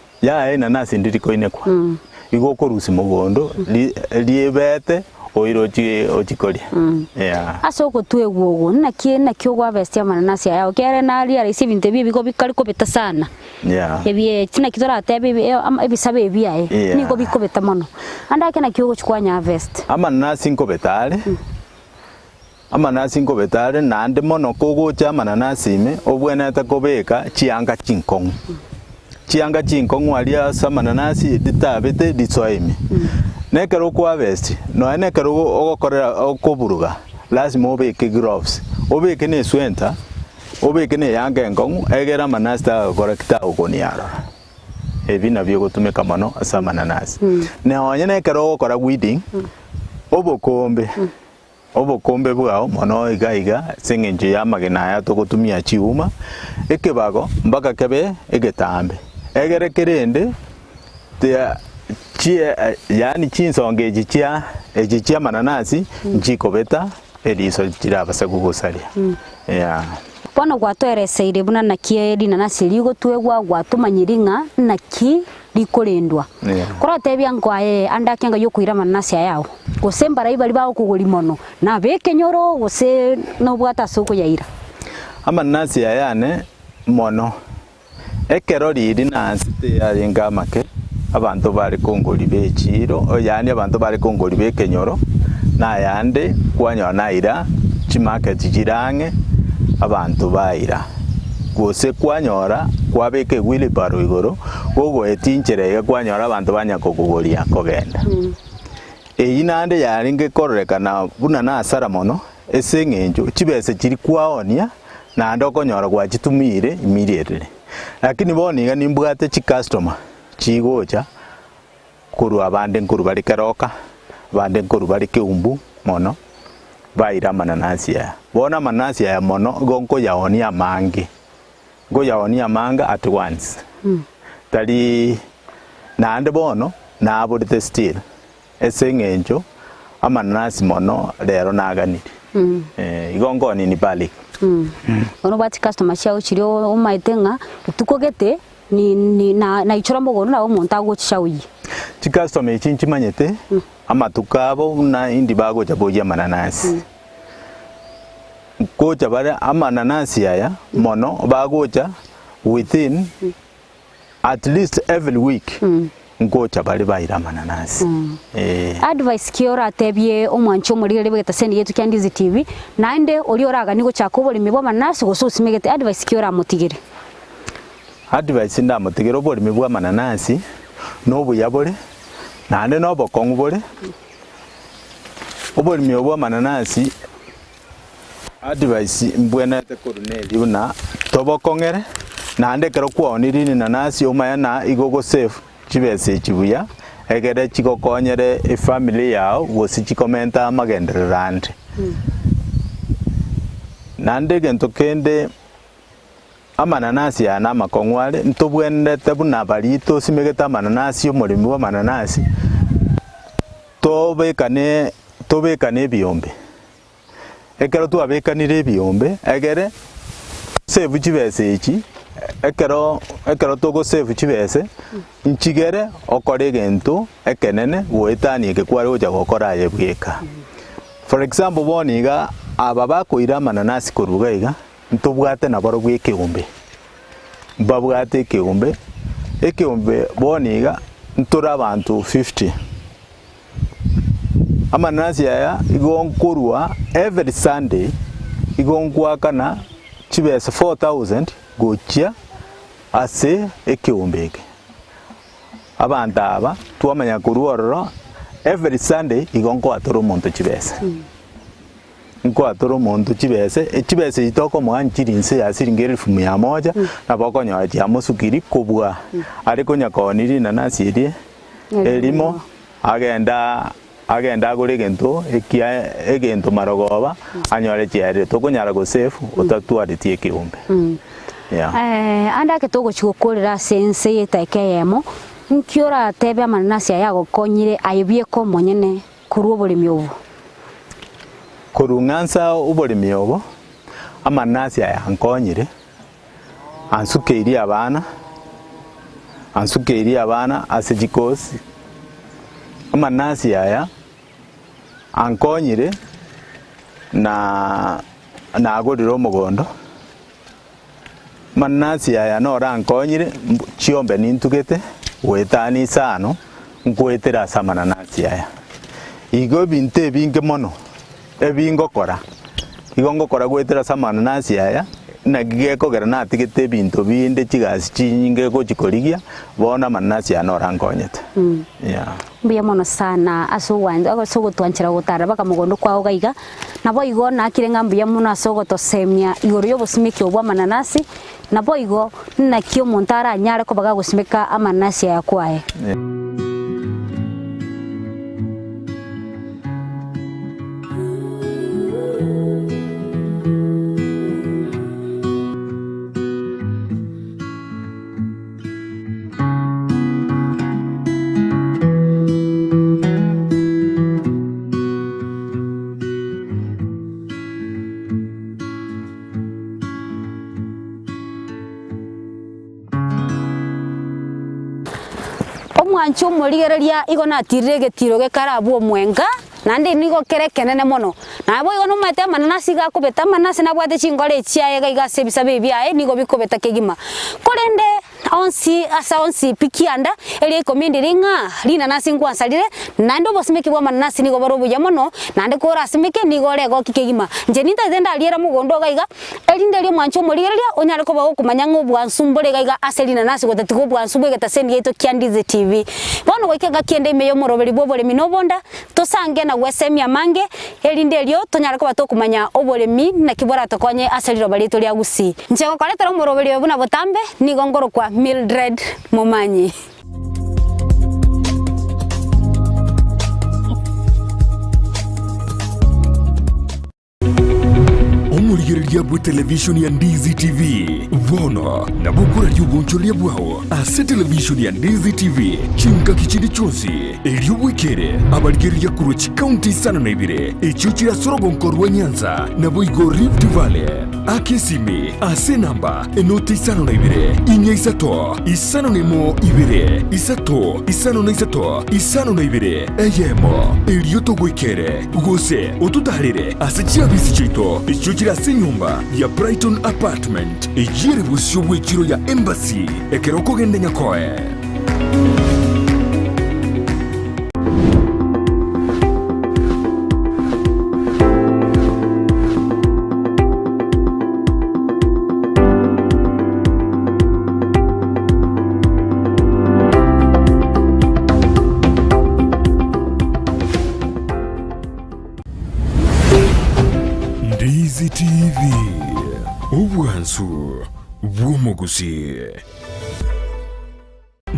inanasi ndiri koine kwa igo korusi mogondo liebete oiro ochikori aso ko tueguogo nakio gwa vestia mananasi yao kere nali ari sibinte bibi ko bikari ko beta sana ebie tina kitora tebe ebisabe ebiae niko biko beta mono anda kena kio chukwanya vest amananasi nko betale amananasi nko betale nande mono kogo cha mananasi me obwena ta kobeka chianga chinkong chianga chinkong alia samananasi ditabete ditsoime nekero kwa vest no nekero ogokorera okoburuga lazima obeke gloves obeke ne swenta obeke ne yanga engongu egera manasta korekta okoniaro ebina byo gutumika mano asa mananasi ne onye nekero ogokora weeding obokombe bwao mono igaiga sengenje yamagena ya togutumia chiuma ekebago mpaka kebe egetambe egere kerende yani chinsonge ejichia mananasi njikobeta eliso jirabasa kugusalia bono gwatwereseire buna nakie linanasi ligo twegwa gwatumanyiringa naki likorendwa korotebia ngwaye andakenga yokuira mananasi yao gosembara ibali bawo kuguri mono na beke nyoro gose no bwata soko yaira amananasi yane mono ekero liri nansi yaringa make abantu bari kongori bechiro yani abantu bari kongori bekenyoro na yande kwanyona ira chimarket jirange abantu baira gose kwanyora kwabeke gwili baro igoro gogo etincherega kwanyora abantu banyako kugoria kogenda eyinande yaringe korekana buna na asara mono esengenjo chibese chiri kwaonia na ndokonyora gwachitumire immediately lakini boniga nimbwate chi customer chigocha kuru abande nkuru bari keroka abande nkuru bari keumbu mono baira mananasi ya bona mananasi ya mono gonko yaonia mangi go yaonia manga at once tali nande bono na abodite still esengenjo amananasi mono lero naganire igongo ni balik ono bati customer chao chirio omaitenga tukogete ni na ichora mogono na omonta gochishauyi chi customer chinchi manyete amatukabo na indi bago chaboja mananasi gocha bare amananasi aya mono bagocha within at least every week ngocha bali baira mananasi advice kiora tebie omwancho muri lebeta seni yetu kya Ndizi TV naende olioraga nigo chakobole mibwa mananasi gososi megete advice kiora mutigire advice nda mutigire obole mibwa mananasi no buyabole nande no bokongu bole obole mibwa mananasi advice mbwena te koruneli una tobokongere nande kero kwoniri nanasi omaya na igogo safe chibese chibuya egere chikokonyere family yao gosi chikomenta magendererande nande gento kende amananasi ya na makongwale ntobwendete buna balito simegeta mananasi omulimi wa mananasi tobekane byombe ekero twabekanire byombe egere save chibese echi ekero togo save chibese nchigere okore gento ekenene goetani ke kware oja gokora ye bweka for example boniga aba bakoira mananasi koruga iga ntobwate na baro bwekegombe babwate ekegombe boniga ntora abantu 50 amananasi aya igonkorwa every Sunday igonkwakana chibese 4000 gochia ase ekiumbeke abantu aba twamanya kuruororo every Sunday igonko atoro monto chibese nko atoro monto chibese itoko mwanchirinse yasiringeri 100 na bokonyo ya musukiri kubwa ariko nyakoniri nanasi iri elimo agenda gure gento egento marogoba anyore chiare tokonyara go safe otatwaritie kiumbe anda ketogo chikokorera sense yetakeyemo nkiora tebe amanasi yago konyire ayebie ko monyene kuru oboremi obo kurungansa oboremi obo amanasi yankonyire ansukeiri abana asejikosi amanasi yaya ankonyire na agoriro mugondo manasi yaya nora ankonyire chiombe nintugete wetani sano nkwetera samana nasi yaya igo binte binge mono ebingokora igongokora gwetera samana nasi yaya nagigeko gera natigete bintu binde chigasi chinyinge ko chikorigia bona manasi ya nora ankonyete mbuya mono sana asuwanze agosogo twanchira gutara baka mugondo kwa ugaiga nabo igo nakirenga mbuya mono asogo tosemia igoro yo bosimiki obwa mananasi nabo igo nakio montara nyare ko baga gusimika amanasi ya kwae omwancho morigereria igona tirege tiroge karabu omwenga nande nigo kerekenene mono nabo igono mate mananasi ga kubeta mananasi nabwate chingore chiaye ga sebisa bibia nigo bikobeta kegima korende onsi pikianda eli komindi ringa lina nasi ngwansalire nando bosimeke bwa mananasi nigo barobu ya mono nande ko rasimeke nigo lego kikegima nje ninta zenda aliera mugondo gaiga elinde lyo mwancho morigereria onyare ko bago kumanya ngobwa nsumbole gaiga aselina nasi gotati ko bwa nsubwe gata sendi yeto Ndizi TV bono goikega kiende meyo moroberi boboremi nobonda tosange na gwesemia mange elinde lyo tonyara ko batokumanya oboremi na kibora tokonye aseliro balito lya gusi nchego koletera moroberi buna botambe nigongoro kwa Mildred Momanyi. Omurigereria bwa television ya Ndizi TV vono na bukura ry'ubunchoria bwao ase television ya Ndizi TV chinka kichindi chonsi eriobwekere abarigereria kurochi county sana na ibire echochira sorogonkorwa Nyanza na boigo Rift Valley akesimi ase namba enoti isano na ibire inya isato isano nemo ibire isato isano na isato isano na ibire eyemo erioto gwekere gose otutarire ase chiabisi chito echochira ase nyumba ya Brighton Apartment ejire busyo bwekiro ya Embassy ekeroko gende nyakoe Ndizi TV obwansu bw'omugusi.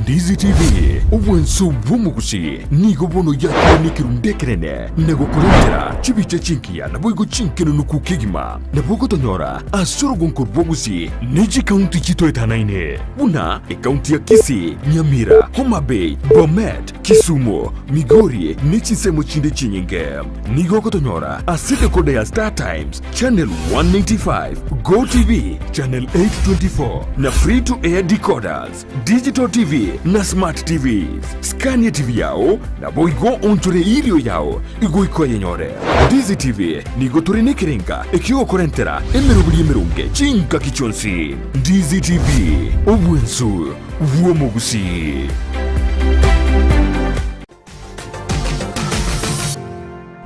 Ndizi TV obwansu bw'omugusi nigo bono yakonikiru ndekerene negokurentera chibiche chinkia na boigo chinkeno nukukegima na bogo tonyora asorogonko bwogusi neji county chito etanaine una county ya Kisii, Nyamira, Homa Bay, Bomet, Kisumu, Migori nechisemo chinde chinyinge nigo kotonyora asite kode ya Star Times channel 195 Go TV channel 824 na free to air decoders digital TV na smart TVs Scania TV yao na boigo onchore ilio yao igo iko yenyore Ndizi TV nigo turine kirenga ekio korentera emerubuli emerunge chinka kichonsi Ndizi TV obwensu bw'omugusi.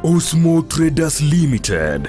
Osmo Traders Limited